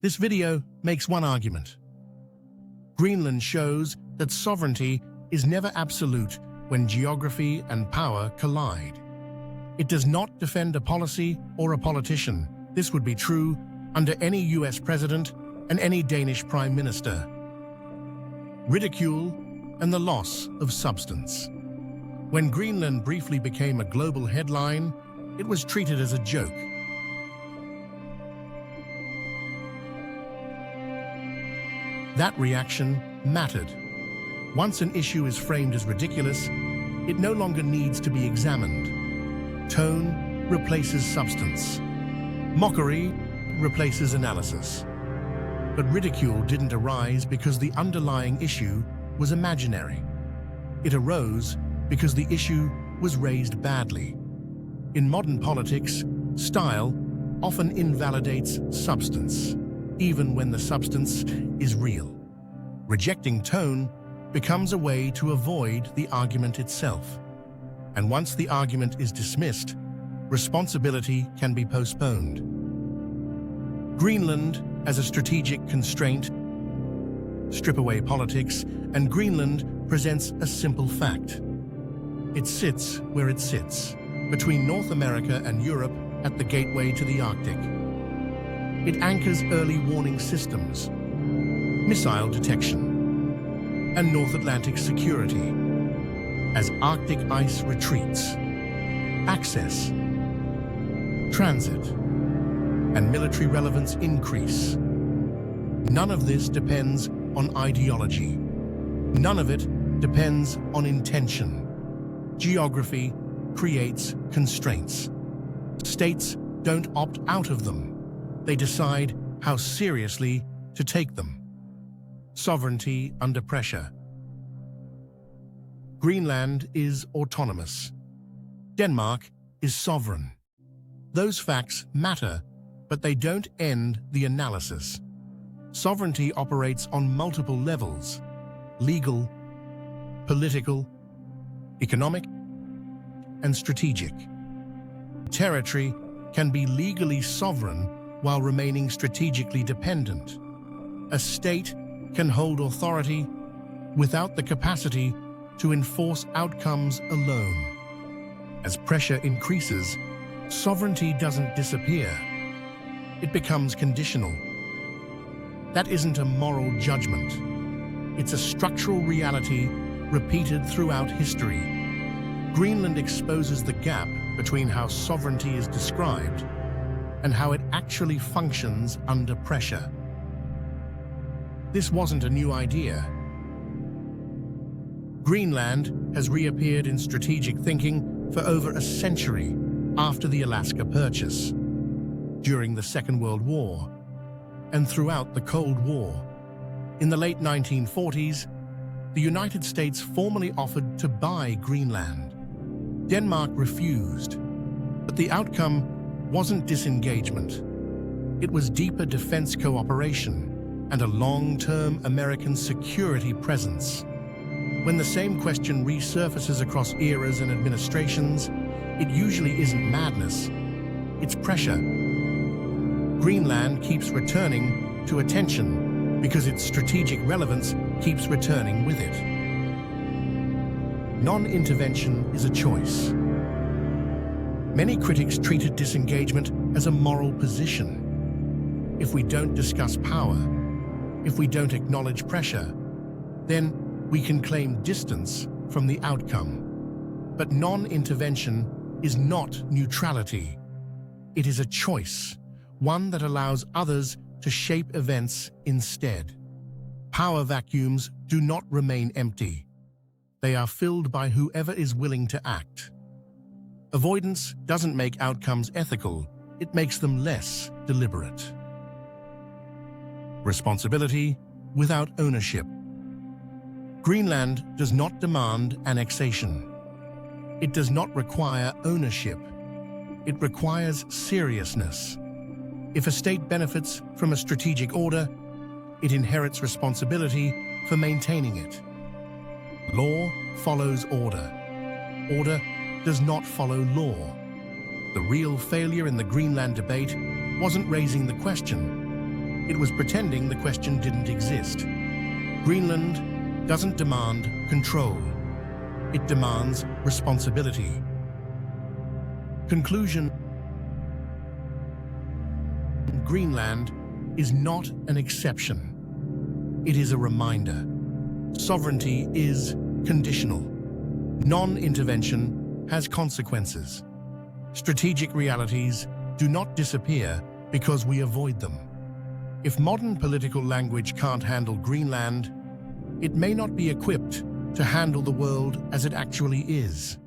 This video makes one argument. Greenland shows that sovereignty is never absolute when geography and power collide. It does not defend a policy or a politician. This would be true under any US president and any Danish prime minister. Ridicule and the loss of substance. When Greenland briefly became a global headline, it was treated as a joke. That reaction mattered. Once an issue is framed as ridiculous, it no longer needs to be examined. Tone replaces substance. Mockery replaces analysis. But ridicule didn't arise because the underlying issue was imaginary. It arose because the issue was raised badly. In modern politics, style often invalidates substance, even when the substance is real. Rejecting tone becomes a way to avoid the argument itself. And once the argument is dismissed, responsibility can be postponed. Greenland as a strategic constraint. Strip away politics, and Greenland presents a simple fact. It sits where it sits, between North America and Europe at the gateway to the Arctic. It anchors early warning systems, missile detection, and North Atlantic security. As Arctic ice retreats, access, transit, and military relevance increase. None of this depends on ideology. None of it depends on intention. Geography creates constraints. States don't opt out of them. They decide how seriously to take them. Sovereignty under pressure. Greenland is autonomous. Denmark is sovereign. Those facts matter, but they don't end the analysis. Sovereignty operates on multiple levels: legal, political, economic, and strategic. Territory can be legally sovereign while remaining strategically dependent. A state can hold authority without the capacity to enforce outcomes alone. As pressure increases, sovereignty doesn't disappear. It becomes conditional. That isn't a moral judgment. It's a structural reality repeated throughout history. Greenland exposes the gap between how sovereignty is described and how it actually functions under pressure. This wasn't a new idea. Greenland has reappeared in strategic thinking for over a century after the Alaska Purchase, during the Second World War, and throughout the Cold War. In the late 1940s, the United States formally offered to buy Greenland. Denmark refused, but the outcome wasn't disengagement. It was deeper defense cooperation and a long-term American security presence. When the same question resurfaces across eras and administrations, it usually isn't madness, it's pressure. Greenland keeps returning to attention because its strategic relevance keeps returning with it. Non-intervention is a choice. Many critics treated disengagement as a moral position. If we don't discuss power, if we don't acknowledge pressure, then we can claim distance from the outcome. But non-intervention is not neutrality. It is a choice, one that allows others to shape events instead. Power vacuums do not remain empty. They are filled by whoever is willing to act. Avoidance doesn't make outcomes ethical, it makes them less deliberate. Responsibility without ownership. Greenland does not demand annexation. It does not require ownership. It requires seriousness. If a state benefits from a strategic order, it inherits responsibility for maintaining it. Law follows order. Order does not follow law. The real failure in the Greenland debate wasn't raising the question. It was pretending the question didn't exist. Greenland doesn't demand control. It demands responsibility. Conclusion: Greenland is not an exception. It is a reminder. Sovereignty is conditional. Non-intervention has consequences. Strategic realities do not disappear because we avoid them. If modern political language can't handle Greenland, it may not be equipped to handle the world as it actually is.